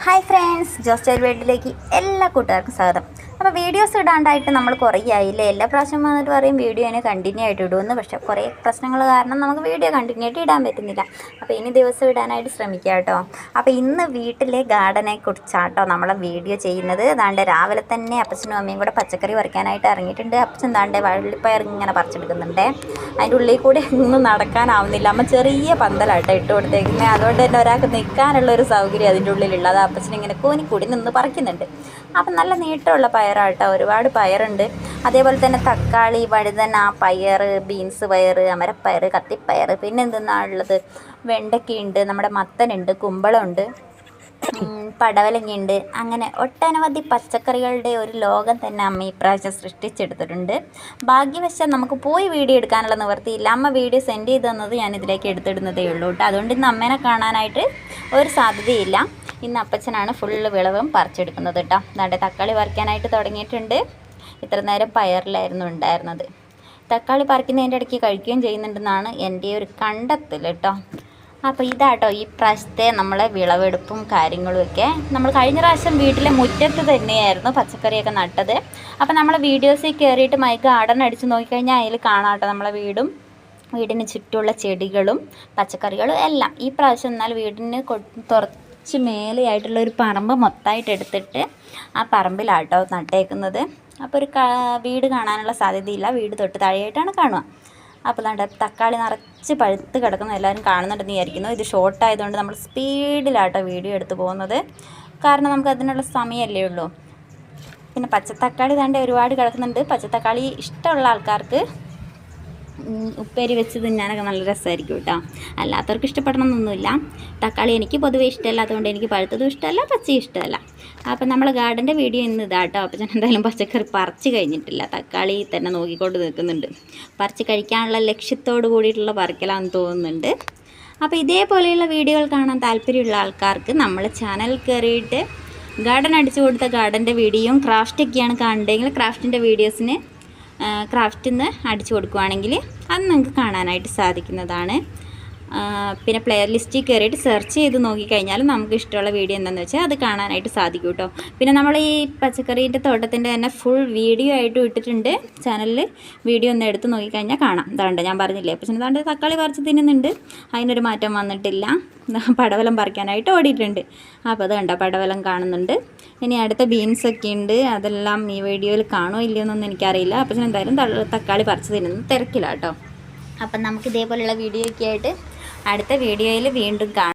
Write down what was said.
Hi friends, Jose style വേൾഡിലേക്ക് എല്ലാ കൂട്ടുകാർക്കും സ്വാഗതം. അപ്പോൾ വീഡിയോസ് ഇടാണ്ടായിട്ട് നമ്മൾ കുറേ ആയില്ലേ. എല്ലാ പ്രാവശ്യം വന്നിട്ട് പറയും വീഡിയോ അതിനെ കണ്ടിന്യൂ ആയിട്ട് ഇടുമെന്ന്. പക്ഷേ കുറേ പ്രശ്നങ്ങൾ കാരണം നമുക്ക് വീഡിയോ കണ്ടിന്യൂ ആയിട്ട് ഇടാൻ പറ്റുന്നില്ല. അപ്പോൾ ഇനി ദിവസം ഇടാനായിട്ട് ശ്രമിക്കുക കേട്ടോ. അപ്പോൾ ഇന്ന് വീട്ടിലെ ഗാർഡനെ കുറിച്ചാട്ടോ നമ്മളെ വീഡിയോ ചെയ്യുന്നത്. ദാണ്ടെ രാവിലെ തന്നെ അപ്പച്ചനും അമ്മയും കൂടെ പച്ചക്കറി പറിക്കാനായിട്ട് ഇറങ്ങിയിട്ടുണ്ട്. അപ്പച്ചൻ ദാണ്ടെ വള്ളിപ്പയർ ഇങ്ങനെ പറിച്ചെടുക്കുന്നുണ്ട്. അതിൻ്റെ ഉള്ളിൽ കൂടെ ഒന്നും നടക്കാനാവുന്നില്ല. അമ്മ ചെറിയ പന്തലാട്ടോ ഇട്ട് കൊടുത്തേക്കുന്നത്. അതുകൊണ്ട് തന്നെ ഒരാൾക്ക് നിൽക്കാനുള്ളൊരു സൗകര്യം അതിൻ്റെ ഉള്ളിലുള്ളത്. അപ്പച്ചനിങ്ങനെ കൂനിക്കൂടി നിന്ന് പറിക്കുന്നുണ്ട്. അപ്പം നല്ല നീട്ടമുള്ള പയറാട്ടോ, ഒരുപാട് പയറുണ്ട്. അതേപോലെ തന്നെ തക്കാളി, വഴുതന, പയർ, ബീൻസ് പയർ, അമരപ്പയർ, കത്തിപ്പയർ, പിന്നെ എന്തെന്നാണുള്ളത്, വെണ്ടയ്ക്കയുണ്ട്, നമ്മുടെ മത്തനുണ്ട്, കുമ്പളമുണ്ട്, പടവലങ്ങയുണ്ട്. അങ്ങനെ ഒട്ടനവധി പച്ചക്കറികളുടെ ഒരു ലോകം തന്നെ അമ്മ ഇപ്രാവശ്യം സൃഷ്ടിച്ചെടുത്തിട്ടുണ്ട്. ഭാഗ്യവശാൽ നമുക്ക് പോയി വീഡിയോ എടുക്കാനുള്ള നിവൃത്തിയില്ല. അമ്മ വീഡിയോ സെൻഡ് ചെയ്ത് തന്നത് ഞാൻ ഇതിലേക്ക് എടുത്തിടുന്നതേ ഉള്ളൂ കേട്ടോ. അതുകൊണ്ട് ഇന്ന് അമ്മേനെ കാണാനായിട്ട് ഒരു സാധ്യതയില്ല. ഇന്ന് അപ്പച്ചനാണ് ഫുള്ള് വിളവും പറിച്ചെടുക്കുന്നത് കേട്ടോ. അതാണ്ട് തക്കാളി പറിക്കാനായിട്ട് തുടങ്ങിയിട്ടുണ്ട്. ഇത്ര നേരം പയറിലായിരുന്നു ഉണ്ടായിരുന്നത്. തക്കാളി പറിക്കുന്നതിൻ്റെ ഇടയ്ക്ക് കഴിക്കുകയും ചെയ്യുന്നുണ്ടെന്നാണ് എൻ്റെ ഒരു കണ്ടെത്തൽ കേട്ടോ. അപ്പോൾ ഇതാട്ടോ ഈ പ്രാവശ്യത്തെ നമ്മളെ വിളവെടുപ്പും കാര്യങ്ങളുമൊക്കെ. നമ്മൾ കഴിഞ്ഞ പ്രാവശ്യം വീട്ടിലെ മുറ്റത്ത് തന്നെയായിരുന്നു പച്ചക്കറിയൊക്കെ നട്ടത്. അപ്പോൾ നമ്മൾ വീഡിയോസിൽ കയറിയിട്ട് ഗാർഡൻ അടിച്ച് നോക്കിക്കഴിഞ്ഞാൽ അതിൽ കാണാം കേട്ടോ നമ്മളെ വീടിന് ചുറ്റുമുള്ള ചെടികളും പച്ചക്കറികളും എല്ലാം. ഈ പ്രാവശ്യം എന്നാൽ വീടിന് കുറച്ച് മേലെയായിട്ടുള്ള ഒരു പറമ്പ് മൊത്തമായിട്ട് എടുത്തിട്ട് ആ പറമ്പിലാട്ടോ നട്ടേക്കുന്നത്. അപ്പോൾ ഒരു വീട് കാണാനുള്ള സാധ്യതയില്ല. വീട് തൊട്ട് താഴെയായിട്ടാണ് കാണുക. അപ്പോൾ ദാണ്ടെ തക്കാളി നിറച്ച് പഴുത്ത് കിടക്കുന്നത് എല്ലാവരും കാണുന്നുണ്ടെന്ന് വിചാരിക്കുന്നു. ഇത് ഷോർട്ടായതുകൊണ്ട് നമ്മൾ സ്പീഡിലാട്ടോ വീഡിയോ എടുത്ത് പോകുന്നത്. കാരണം നമുക്ക് അതിനുള്ള സമയമല്ലേ ഉള്ളൂ. പിന്നെ പച്ചത്തക്കാളി ദാണ്ടെ ഒരുപാട് കിടക്കുന്നുണ്ട്. പച്ചത്തക്കാളി ഇഷ്ടമുള്ള ആൾക്കാർക്ക് ഉപ്പേരി വെച്ച് തിന്നാനൊക്കെ നല്ല രസമായിരിക്കും കേട്ടോ. അല്ലാത്തവർക്ക് ഇഷ്ടപ്പെടണമെന്നൊന്നുമില്ല. തക്കാളി എനിക്ക് പൊതുവേ ഇഷ്ടമല്ലാത്തതുകൊണ്ട് എനിക്ക് പഴുത്തതും ഇഷ്ടമല്ല, പച്ചയും ഇഷ്ടമല്ല. അപ്പം നമ്മൾ ഗാർഡൻ്റെ വീഡിയോ ഇന്ന് ഇതാട്ടോ. അപ്പം ഞാൻ എന്തായാലും പച്ചക്കറി പറിച്ച് കഴിഞ്ഞിട്ടില്ല. തക്കാളി തന്നെ നോക്കിക്കൊണ്ട് നിൽക്കുന്നുണ്ട്. പറിച്ച് കഴിക്കാനുള്ള ലക്ഷ്യത്തോട് കൂടിയിട്ടുള്ള പറിക്കലാണെന്ന് തോന്നുന്നുണ്ട്. അപ്പോൾ ഇതേപോലെയുള്ള വീഡിയോകൾ കാണാൻ താല്പര്യമുള്ള ആൾക്കാർക്ക് നമ്മൾ ചാനൽ കയറിയിട്ട് ഗാർഡൻ അടിച്ചു കൊടുത്ത ഗാർഡൻ്റെ വീഡിയോയും ക്രാഫ്റ്റൊക്കെയാണ് കാണുന്നതെങ്കിൽ ക്രാഫ്റ്റിൻ്റെ വീഡിയോസിന് ക്രാഫ്റ്റിൽ നിന്ന് അടിച്ചു കൊടുക്കുകയാണെങ്കിൽ അത് നിങ്ങൾക്ക് കാണാനായിട്ട് സാധിക്കുന്നതാണ്. പിന്നെ പ്ലെയർ ലിസ്റ്റിൽ കയറിയിട്ട് സെർച്ച് ചെയ്ത് നോക്കിക്കഴിഞ്ഞാൽ നമുക്ക് ഇഷ്ടമുള്ള വീഡിയോ എന്താണെന്ന് വെച്ചാൽ അത് കാണാനായിട്ട് സാധിക്കും കേട്ടോ. പിന്നെ നമ്മൾ ഈ പച്ചക്കറീൻ്റെ തോട്ടത്തിൻ്റെ തന്നെ ഫുൾ വീഡിയോ ആയിട്ട് ഇട്ടിട്ടുണ്ട് ചാനലിൽ. വീഡിയോ ഒന്ന് എടുത്ത് നോക്കിക്കഴിഞ്ഞാൽ കാണാം. ഇതാണ്ട് ഞാൻ പറഞ്ഞില്ലേ, പക്ഷേ ഇതാണ്ട് തക്കാളി പറിച്ച് തിന്നുന്നുണ്ട്. അതിനൊരു മാറ്റം വന്നിട്ടില്ല. പടവലം പറിക്കാനായിട്ട് ഓടിയിട്ടുണ്ട്. അപ്പോൾ അത് കണ്ടോ, പടവലം കാണുന്നുണ്ട്. ഇനി അടുത്ത ബീൻസൊക്കെ ഉണ്ട്. അതെല്ലാം ഈ വീഡിയോയിൽ കാണുമോ ഇല്ലയോ എന്നൊന്നും എനിക്കറിയില്ല. അപ്പോൾ ഞാൻ എന്തായാലും തക്കാളി പറിച്ച് തിന്നുന്നത് തിരക്കില്ല കേട്ടോ. അപ്പം നമുക്ക് ഇതേപോലെയുള്ള വീഡിയോ ഒക്കെ ആയിട്ട് അടുത്ത വീഡിയോയിൽ വീണ്ടും കാണാം.